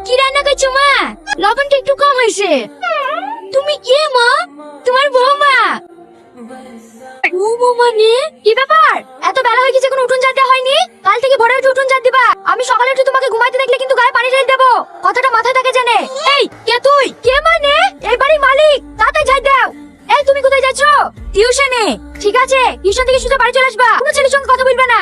কি রান্না করছো মা? লবণটা একটু কম হয়েছে। তুমি কে মা? তোমার বৌমা? বৌমা মানে কি ব্যাপার? এত বেলা হয়ে গেছে কোনো উঠোন ঝাড় দেওয়া হয়নি? কাল থেকে ভোরে উঠে উঠোন ঝাড় দিবা। আমি সকালে উঠে তোমাকে ঘুমাইতে দেখলে কিন্তু গায়ে পানি ঢেলে দেবো। কথাটা মাথায় থাকে জানে। এই কে তুই? কে মানে? এই বাড়ির মালিক। তাড়াতাড়ি ঝাড় দাও। এই তুমি কোথায় যাচ্ছ? টিউশনে। ঠিক আছে, টিউশন থেকে সোজা বাড়ি চলে আসবা। কোনো ছেলের সঙ্গে কথা বলবে না।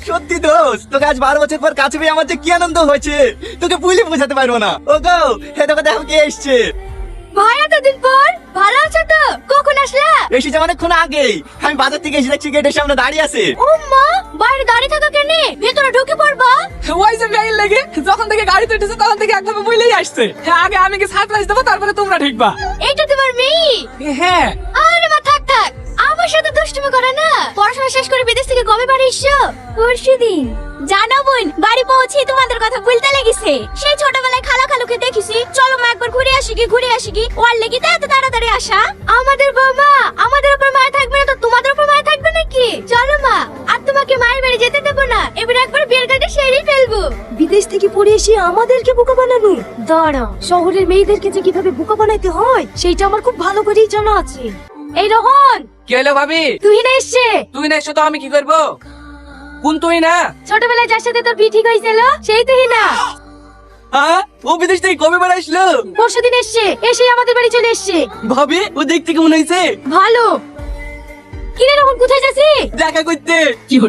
সত্যি দোস্ত, তোকে আজ 12 বছর পর কাছে পেয়ে আমার যে কি আনন্দ হয়েছে তোকে বলে বোঝাতে পারবো না। ও গো, হে তোকে দেখো কে এসছে। ভাই এতদিন পর ভালো আছো তো? কখন আসলা? এসেছে অনেকক্ষণ আগেই। আমি বাজার থেকে এসে দেখছি গেটের সামনে দাঁড়িয়ে আছে। ও মা, বাইরে দাঁড়িয়ে থাকা কেন? ভেতরে ঢুকে পড়বা। ওই যে মেইল লেগে যখন থেকে গাড়িতে উঠেছে তখন থেকে একভাবে বলেই আসছে আগে আমি কি সারপ্রাইজ দেবো তারপরে তোমরা ঠিকবা। এইটা তোমার মেয়ে? হ্যাঁ। আরে মা থাক থাক, আমার সাথে দুষ্টুমি করে না। পড়াশোনা শেষ করে বিদেশ থেকে কবে বাড়ি এসছো? পরশুদিন। জানো বোন, বাড়ি পৌঁছে তোমাদের কথা বলতে লেগেছে। সেই ছোটবেলায় খালা খালুকে দেখেছি, চলো মা একবার ঘুরে আসি কি ওর লেগে তো এত তাড়াতাড়ি আসা। আমাদের বৌমা আমাদের উপর মায়া থাকবে না তো তোমাদের উপর মায়া থাকবে নাকি? চলো মা, আর তোমাকে মায়ের বাড়ি যেতে দেবো না। এবার একবার বিয়ের কাটে সেরেই ফেলবো। বিদেশ থেকে পড়ে এসে আমাদেরকে বোকা বানানো? দাঁড়া, শহরের মেয়েদেরকে যে কিভাবে বোকা বানাইতে হয় সেইটা আমার খুব ভালো করেই জানা আছে। এই রোহন, কি হলো ভাবি? তুই না এসছে? তুই না এসো তো আমি কি করবো? কোন তুই না? ছোটবেলায় যার সাথে তোর বিয়ে ঠিক হয়েছিল সেই তুই না? হ্যাঁ, ও বিদেশ থেকে কবে বার আসলো? পরশুদিন এসছে, এসেই আমাদের বাড়ি চলে এসছে। ভাবি, ও দেখতে কেমন হয়েছে? ভালো। কিরে রোহন, কোথায় যাচ্ছিস? দেখা করতে।